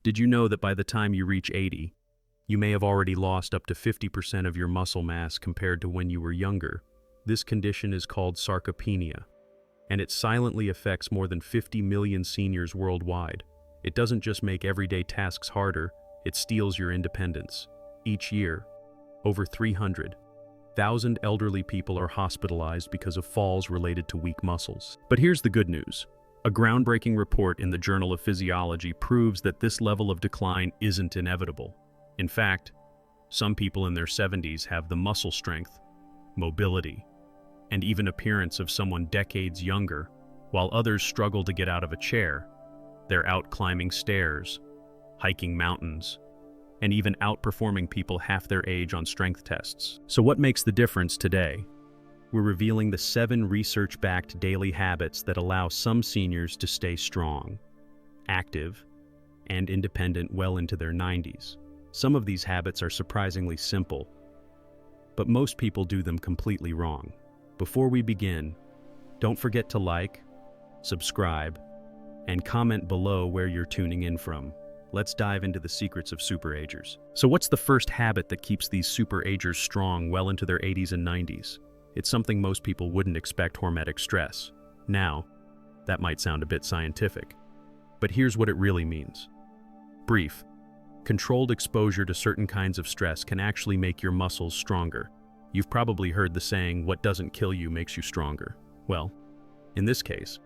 Did you know that by the time you reach 80, you may have already lost up to 50% of your muscle mass compared to when you were younger? This condition is called sarcopenia, and it silently affects more than 50 million seniors worldwide. It doesn't just make everyday tasks harder, it steals your independence. Each year, over 300,000 elderly people are hospitalized because of falls related to weak muscles. But here's the good news. A groundbreaking report in the Journal of Physiology proves that this level of decline isn't inevitable. In fact, some people in their 70s have the muscle strength, mobility, and even appearance of someone decades younger, while others struggle to get out of a chair. They're out climbing stairs, hiking mountains, and even outperforming people half their age on strength tests. So what makes the difference today? We're revealing the 7 research-backed daily habits that allow some seniors to stay strong, active, and independent well into their 90s. Some of these habits are surprisingly simple, but most people do them completely wrong. Before we begin, don't forget to like, subscribe, and comment below where you're tuning in from. Let's dive into the secrets of superagers. So what's the first habit that keeps these superagers strong well into their 80s and 90s? It's something most people wouldn't expect: hormetic stress. Now, that might sound a bit scientific, but here's what it really means. Brief, controlled exposure to certain kinds of stress can actually make your muscles stronger. You've probably heard the saying, "What doesn't kill you makes you stronger." Well, in this case,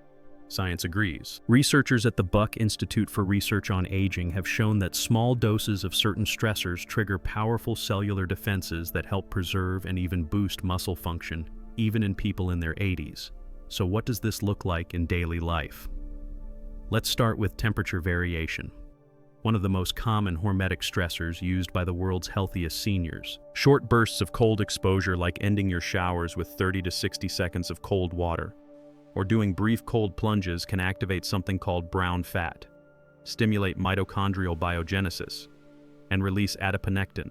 science agrees. Researchers at the Buck Institute for Research on Aging have shown that small doses of certain stressors trigger powerful cellular defenses that help preserve and even boost muscle function, even in people in their 80s. So what does this look like in daily life? Let's start with temperature variation, one of the most common hormetic stressors used by the world's healthiest seniors. Short bursts of cold exposure, like ending your showers with 30 to 60 seconds of cold water, or doing brief cold plunges, can activate something called brown fat, stimulate mitochondrial biogenesis, and release adiponectin,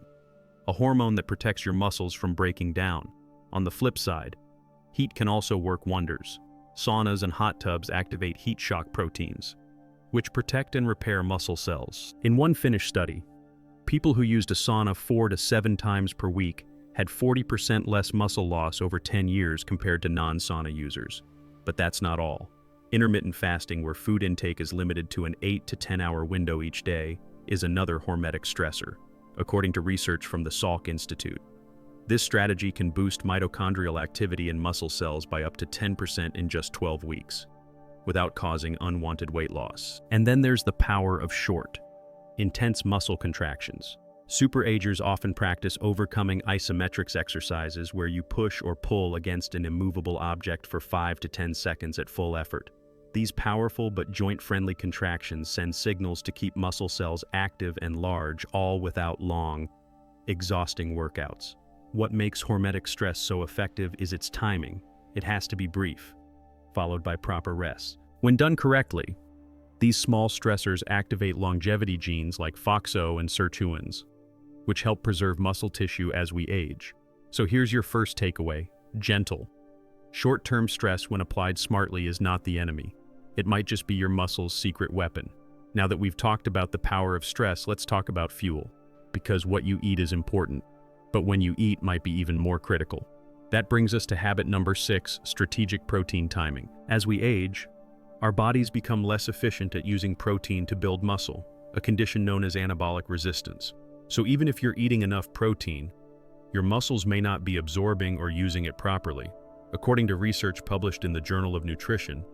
a hormone that protects your muscles from breaking down. On the flip side, heat can also work wonders. Saunas and hot tubs activate heat shock proteins, which protect and repair muscle cells. In one Finnish study, people who used a sauna 4 to 7 times per week had 40% less muscle loss over 10 years compared to non-sauna users. But that's not all. Intermittent fasting, where food intake is limited to an 8 to 10 hour window each day, is another hormetic stressor, according to research from the Salk Institute. This strategy can boost mitochondrial activity in muscle cells by up to 10% in just 12 weeks, without causing unwanted weight loss. And then there's the power of short, intense muscle contractions. Superagers often practice overcoming isometrics exercises, where you push or pull against an immovable object for 5 to 10 seconds at full effort. These powerful but joint-friendly contractions send signals to keep muscle cells active and large, all without long, exhausting workouts. What makes hormetic stress so effective is its timing. It has to be brief, followed by proper rest. When done correctly, these small stressors activate longevity genes like FOXO and sirtuins, which help preserve muscle tissue as we age. So here's your first takeaway: gentle. Short-term stress, when applied smartly, is not the enemy. It might just be your muscle's secret weapon. Now that we've talked about the power of stress, let's talk about fuel. Because what you eat is important, but when you eat might be even more critical. That brings us to habit number 6, strategic protein timing. As we age, our bodies become less efficient at using protein to build muscle, a condition known as anabolic resistance. So even if you're eating enough protein, your muscles may not be absorbing or using it properly. According to research published in the Journal of Nutrition,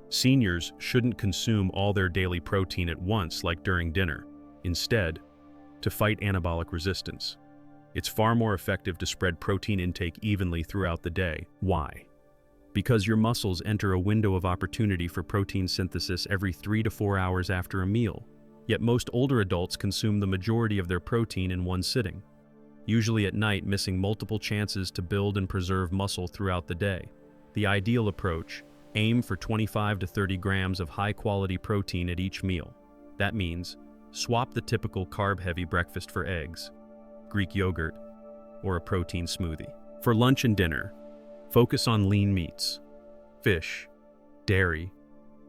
seniors shouldn't consume all their daily protein at once, like during dinner. Instead, to fight anabolic resistance, it's far more effective to spread protein intake evenly throughout the day. Why? Because your muscles enter a window of opportunity for protein synthesis every 3 to 4 hours after a meal. Yet most older adults consume the majority of their protein in one sitting, usually at night, missing multiple chances to build and preserve muscle throughout the day. The ideal approach: aim for 25 to 30 grams of high-quality protein at each meal. That means swap the typical carb-heavy breakfast for eggs, Greek yogurt, or a protein smoothie. For lunch and dinner, focus on lean meats, fish, dairy,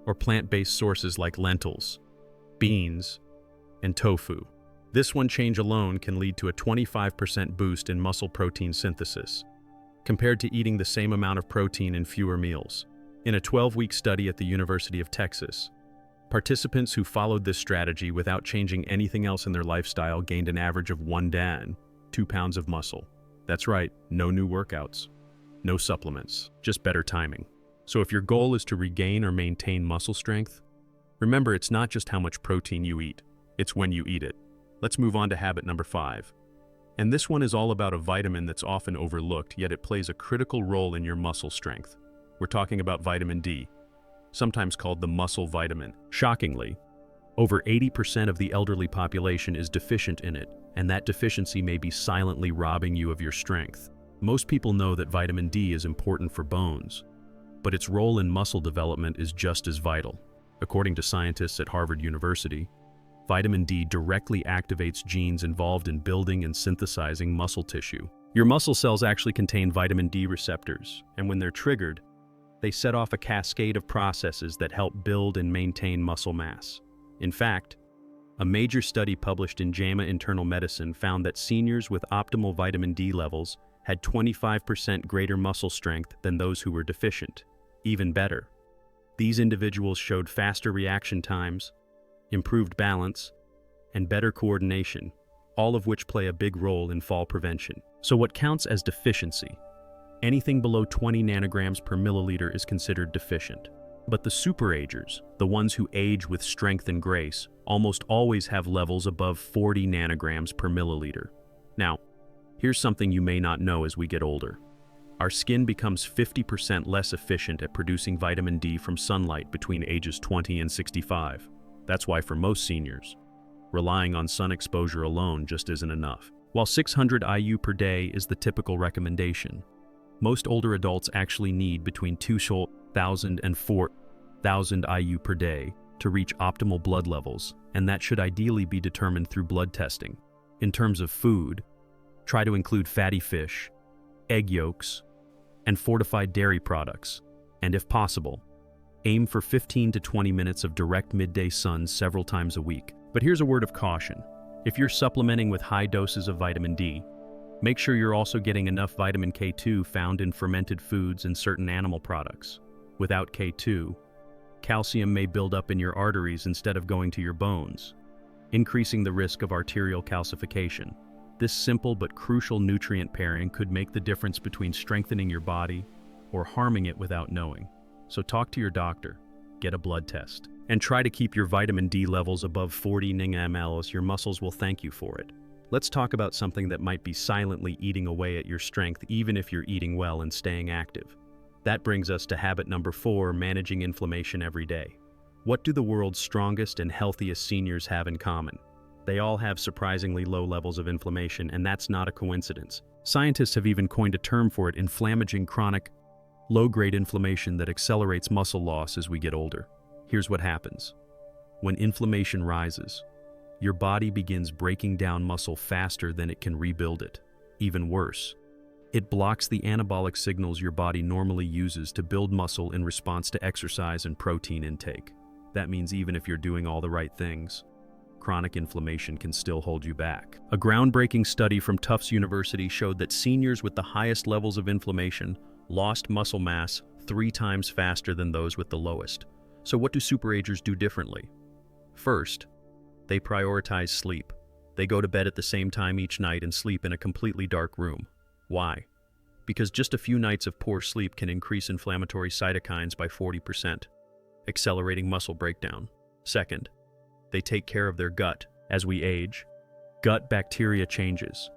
or plant-based sources like lentils, beans, and tofu. This one change alone can lead to a 25% boost in muscle protein synthesis, compared to eating the same amount of protein in fewer meals. In a 12-week study at the University of Texas, participants who followed this strategy without changing anything else in their lifestyle gained an average of 2 pounds of muscle. That's right, no new workouts, no supplements, just better timing. So if your goal is to regain or maintain muscle strength, remember it's not just how much protein you eat, it's when you eat it. Let's move on to habit number 5. And this one is all about a vitamin that's often overlooked, yet it plays a critical role in your muscle strength. We're talking about vitamin D, sometimes called the muscle vitamin. Shockingly, over 80% of the elderly population is deficient in it, and that deficiency may be silently robbing you of your strength. Most people know that vitamin D is important for bones, but its role in muscle development is just as vital. According to scientists at Harvard University, vitamin D directly activates genes involved in building and synthesizing muscle tissue. Your muscle cells actually contain vitamin D receptors, and when they're triggered, they set off a cascade of processes that help build and maintain muscle mass. In fact, a major study published in JAMA Internal Medicine found that seniors with optimal vitamin D levels had 25% greater muscle strength than those who were deficient. Even better, these individuals showed faster reaction times, improved balance, and better coordination, all of which play a big role in fall prevention. So what counts as deficiency? Anything below 20 nanograms per milliliter is considered deficient. But the superagers, the ones who age with strength and grace, almost always have levels above 40 nanograms per milliliter. Now, here's something you may not know as we get older. Our skin becomes 50% less efficient at producing vitamin D from sunlight between ages 20 and 65. That's why for most seniors, relying on sun exposure alone just isn't enough. While 600 IU per day is the typical recommendation, most older adults actually need between 2,000 and 4,000 IU per day to reach optimal blood levels, and that should ideally be determined through blood testing. In terms of food, try to include fatty fish, egg yolks, and fortified dairy products, and if possible, aim for 15 to 20 minutes of direct midday sun several times a week. But here's a word of caution. If you're supplementing with high doses of vitamin D, make sure you're also getting enough vitamin K2 found in fermented foods and certain animal products. Without K2, calcium may build up in your arteries instead of going to your bones, increasing the risk of arterial calcification. This simple but crucial nutrient pairing could make the difference between strengthening your body or harming it without knowing. So talk to your doctor, get a blood test, and try to keep your vitamin D levels above 40 mg. Your muscles will thank you for it. Let's talk about something that might be silently eating away at your strength even if you're eating well and staying active. That brings us to habit number 4, managing inflammation every day. What do the world's strongest and healthiest seniors have in common? They all have surprisingly low levels of inflammation, and that's not a coincidence. Scientists have even coined a term for it: inflammaging chronic, low-grade inflammation that accelerates muscle loss as we get older. Here's what happens. When inflammation rises, your body begins breaking down muscle faster than it can rebuild it. Even worse, it blocks the anabolic signals your body normally uses to build muscle in response to exercise and protein intake. That means even if you're doing all the right things, chronic inflammation can still hold you back. A groundbreaking study from Tufts University showed that seniors with the highest levels of inflammation lost muscle mass 3 times faster than those with the lowest. So what do superagers do differently? First, they prioritize sleep. They go to bed at the same time each night and sleep in a completely dark room. Why? Because just a few nights of poor sleep can increase inflammatory cytokines by 40%, accelerating muscle breakdown. Second, they take care of their gut. As we age, gut bacteria changes,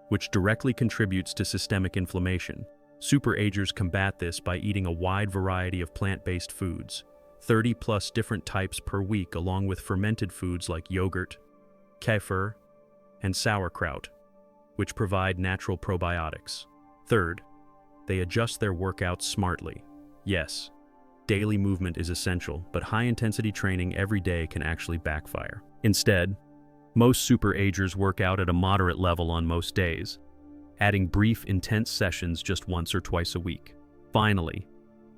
which directly contributes to systemic inflammation. Superagers combat this by eating a wide variety of plant-based foods, 30+ different types per week, along with fermented foods like yogurt, kefir, and sauerkraut, which provide natural probiotics. Third, they adjust their workouts smartly. Yes, daily movement is essential, but high-intensity training every day can actually backfire. Instead, most superagers work out at a moderate level on most days, adding brief, intense sessions just once or twice a week. Finally,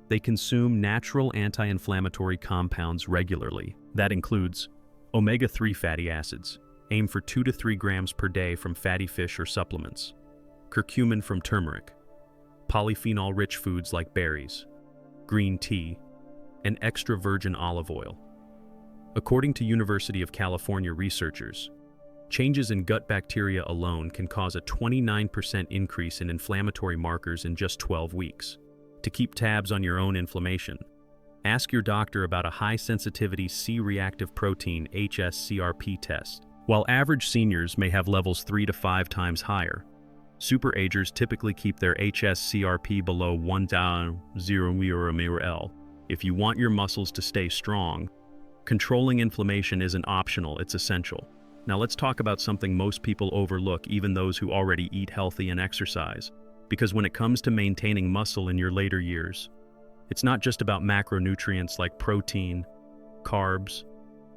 they consume natural anti-inflammatory compounds regularly. That includes omega-3 fatty acids, Aim for 2 to 3 grams per day from fatty fish or supplements. Curcumin from turmeric. Polyphenol-rich foods like berries, green tea, and extra virgin olive oil. According to University of California researchers, changes in gut bacteria alone can cause a 29% increase in inflammatory markers in just 12 weeks. To keep tabs on your own inflammation, ask your doctor about a high-sensitivity C-reactive protein (HSCRP) test. While average seniors may have levels 3 to 5 times higher, superagers typically keep their HSCRP below 1,000 ml. If you want your muscles to stay strong, controlling inflammation isn't optional, it's essential. Now let's talk about something most people overlook, even those who already eat healthy and exercise. Because when it comes to maintaining muscle in your later years, it's not just about macronutrients like protein, carbs,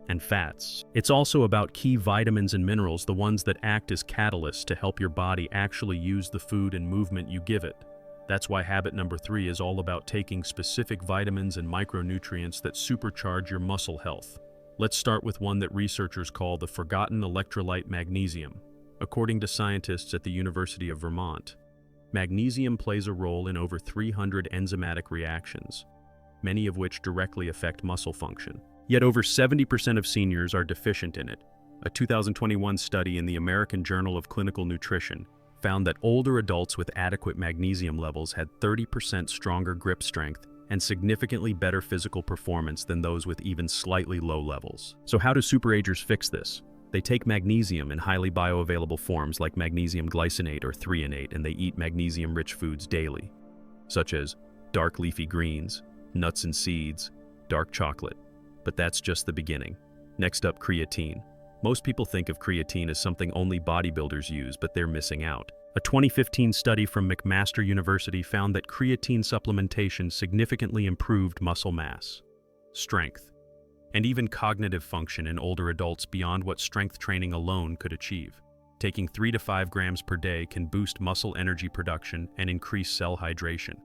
and fats. It's also about key vitamins and minerals, the ones that act as catalysts to help your body actually use the food and movement you give it. That's why habit number 3 is all about taking specific vitamins and micronutrients that supercharge your muscle health. Let's start with one that researchers call the forgotten electrolyte magnesium. According to scientists at the University of Vermont, magnesium plays a role in over 300 enzymatic reactions, many of which directly affect muscle function. Yet over 70% of seniors are deficient in it. A 2021 study in the American Journal of Clinical Nutrition found that older adults with adequate magnesium levels had 30% stronger grip strength and significantly better physical performance than those with even slightly low levels. So how do superagers fix this? They take magnesium in highly bioavailable forms like magnesium glycinate or threonate, and they eat magnesium-rich foods daily, such as dark leafy greens, nuts and seeds, dark chocolate. But that's just the beginning. Next up, creatine. Most people think of creatine as something only bodybuilders use, but they're missing out. A 2015 study from McMaster University found that creatine supplementation significantly improved muscle mass, strength, and even cognitive function in older adults beyond what strength training alone could achieve. Taking 3 to 5 grams per day can boost muscle energy production and increase cell hydration,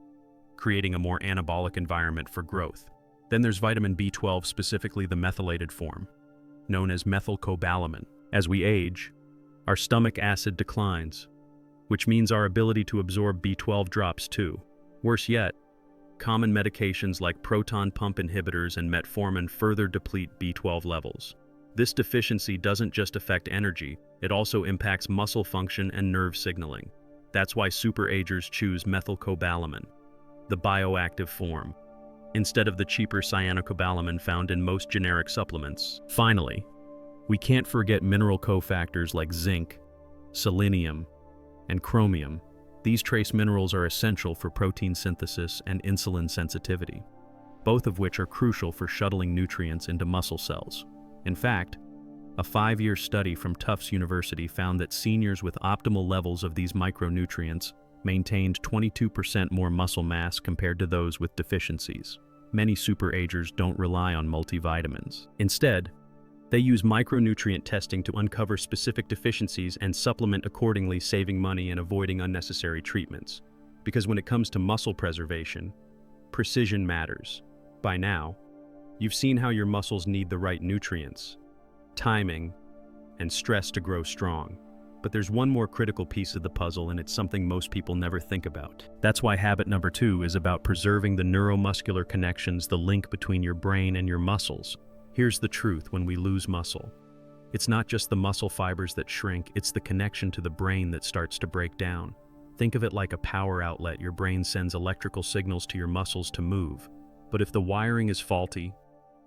creating a more anabolic environment for growth. Then there's vitamin B12, specifically the methylated form, known as methylcobalamin. As we age, our stomach acid declines, which means our ability to absorb B12 drops too. Worse yet, common medications like proton pump inhibitors and metformin further deplete B12 levels. This deficiency doesn't just affect energy, it also impacts muscle function and nerve signaling. That's why superagers choose methylcobalamin, the bioactive form, instead of the cheaper cyanocobalamin found in most generic supplements. Finally, we can't forget mineral cofactors like zinc, selenium, and chromium. These trace minerals are essential for protein synthesis and insulin sensitivity, both of which are crucial for shuttling nutrients into muscle cells. In fact, a 5-year study from Tufts University found that seniors with optimal levels of these micronutrients maintained 22% more muscle mass compared to those with deficiencies. Many superagers don't rely on multivitamins. Instead, they use micronutrient testing to uncover specific deficiencies and supplement accordingly, saving money and avoiding unnecessary treatments. Because when it comes to muscle preservation, precision matters. By now, you've seen how your muscles need the right nutrients, timing, and stress to grow strong. But there's one more critical piece of the puzzle, and it's something most people never think about. That's why habit number 2 is about preserving the neuromuscular connections, the link between your brain and your muscles. Here's the truth: when we lose muscle, it's not just the muscle fibers that shrink, it's the connection to the brain that starts to break down. Think of it like a power outlet. Your brain sends electrical signals to your muscles to move. But if the wiring is faulty,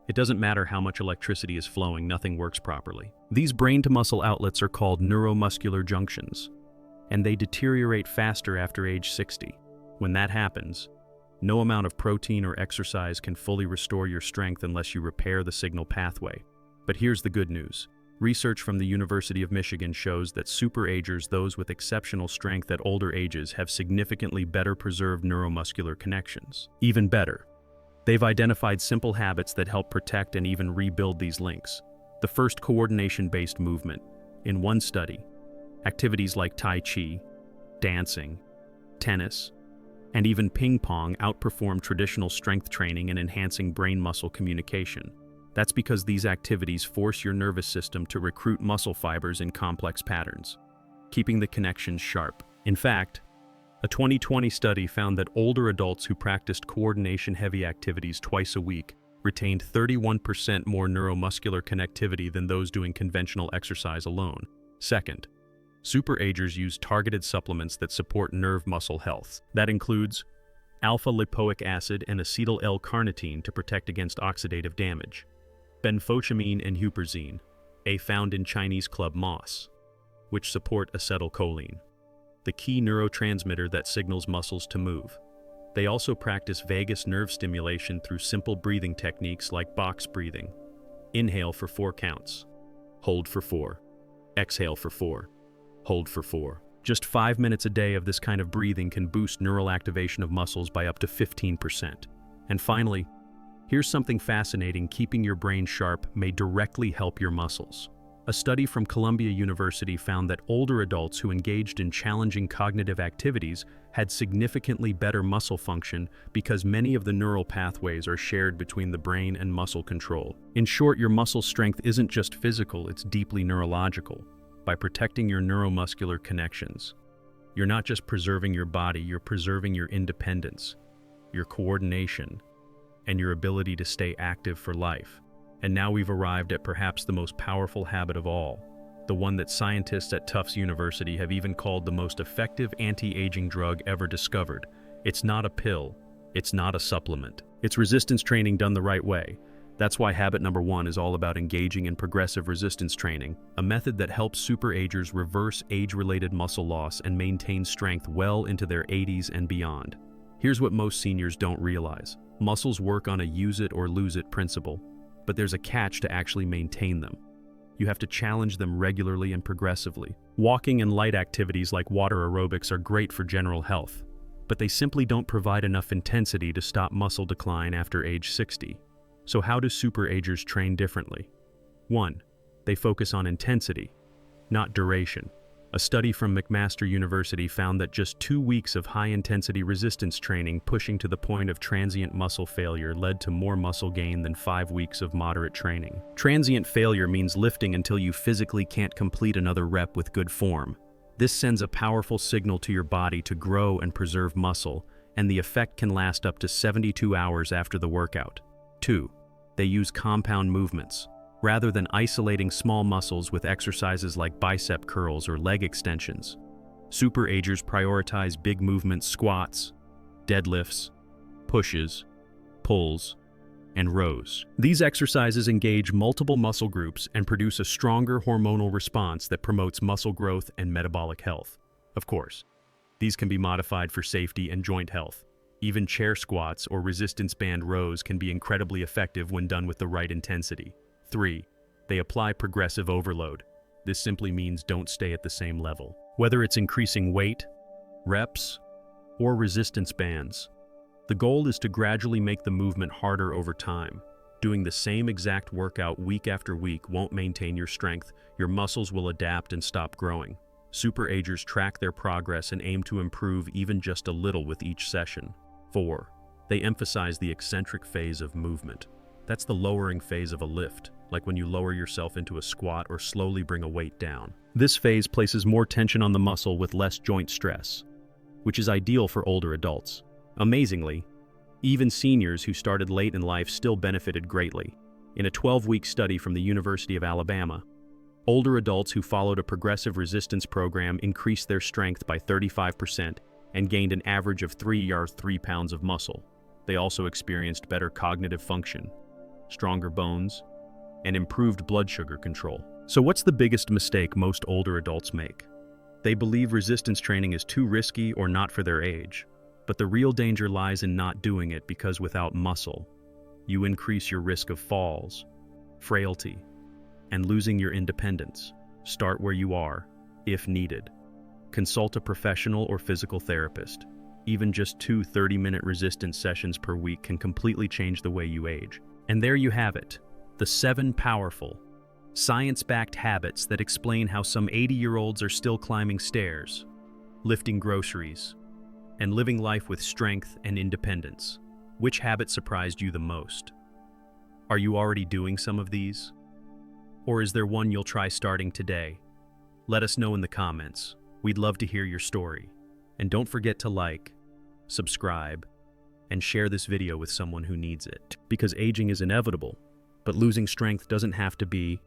it doesn't matter how much electricity is flowing, nothing works properly. These brain-to-muscle outlets are called neuromuscular junctions, and they deteriorate faster after age 60. When that happens, no amount of protein or exercise can fully restore your strength unless you repair the signal pathway. But here's the good news. Research from the University of Michigan shows that superagers, those with exceptional strength at older ages, have significantly better preserved neuromuscular connections. Even better, they've identified simple habits that help protect and even rebuild these links. The first, coordination-based movement. In one study, activities like Tai Chi, dancing, tennis, and even ping pong outperformed traditional strength training in enhancing brain-muscle communication. That's because these activities force your nervous system to recruit muscle fibers in complex patterns, keeping the connections sharp. In fact, a 2020 study found that older adults who practiced coordination-heavy activities twice a week retained 31% more neuromuscular connectivity than those doing conventional exercise alone. Second, superagers use targeted supplements that support nerve muscle health. That includes alpha-lipoic acid and acetyl L-carnitine to protect against oxidative damage, benfotiamine and huperzine, found in Chinese club moss, which support acetylcholine, the key neurotransmitter that signals muscles to move. They also practice vagus nerve stimulation through simple breathing techniques like box breathing. Inhale for 4 counts, hold for 4, exhale for 4, hold for 4. Just 5 minutes a day of this kind of breathing can boost neural activation of muscles by up to 15%. And finally, here's something fascinating: keeping your brain sharp may directly help your muscles. A study from Columbia University found that older adults who engaged in challenging cognitive activities had significantly better muscle function because many of the neural pathways are shared between the brain and muscle control. In short, your muscle strength isn't just physical, it's deeply neurological. By protecting your neuromuscular connections, you're not just preserving your body, you're preserving your independence, your coordination, and your ability to stay active for life. And now we've arrived at perhaps the most powerful habit of all, the one that scientists at Tufts University have even called the most effective anti-aging drug ever discovered. It's not a pill, it's not a supplement. It's resistance training done the right way. That's why habit number 1 is all about engaging in progressive resistance training, a method that helps superagers reverse age-related muscle loss and maintain strength well into their 80s and beyond. Here's what most seniors don't realize. Muscles work on a use it or lose it principle, but there's a catch to actually maintain them. You have to challenge them regularly and progressively. Walking and light activities like water aerobics are great for general health, but they simply don't provide enough intensity to stop muscle decline after age 60. So how do superagers train differently? 1. They focus on intensity, not duration. A study from McMaster University found that just 2 weeks of high-intensity resistance training pushing to the point of transient muscle failure led to more muscle gain than 5 weeks of moderate training. Transient failure means lifting until you physically can't complete another rep with good form. This sends a powerful signal to your body to grow and preserve muscle, and the effect can last up to 72 hours after the workout. 2. They use compound movements. Rather than isolating small muscles with exercises like bicep curls or leg extensions, superagers prioritize big movement squats, deadlifts, pushes, pulls, and rows. These exercises engage multiple muscle groups and produce a stronger hormonal response that promotes muscle growth and metabolic health. Of course, these can be modified for safety and joint health. Even chair squats or resistance band rows can be incredibly effective when done with the right intensity. 3. They apply progressive overload. This simply means don't stay at the same level. Whether it's increasing weight, reps, or resistance bands, the goal is to gradually make the movement harder over time. Doing the same exact workout week after week won't maintain your strength. Your muscles will adapt and stop growing. Superagers track their progress and aim to improve even just a little with each session. 4. They emphasize the eccentric phase of movement. That's the lowering phase of a lift, like when you lower yourself into a squat or slowly bring a weight down. This phase places more tension on the muscle with less joint stress, which is ideal for older adults. Amazingly, even seniors who started late in life still benefited greatly. In a 12-week study from the University of Alabama, older adults who followed a progressive resistance program increased their strength by 35% and gained an average of 3 pounds of muscle. They also experienced better cognitive function, stronger bones, and improved blood sugar control. So what's the biggest mistake most older adults make? They believe resistance training is too risky or not for their age. But the real danger lies in not doing it, because without muscle, you increase your risk of falls, frailty, and losing your independence. Start where you are, if needed. Consult a professional or physical therapist. Even just 2 30-minute resistance sessions per week can completely change the way you age. And there you have it, the 7 powerful, science-backed habits that explain how some 80-year-olds are still climbing stairs, lifting groceries, and living life with strength and independence. Which habit surprised you the most? Are you already doing some of these? Or is there one you'll try starting today? Let us know in the comments. We'd love to hear your story. And don't forget to like, subscribe, and share this video with someone who needs it. Because aging is inevitable, but losing strength doesn't have to be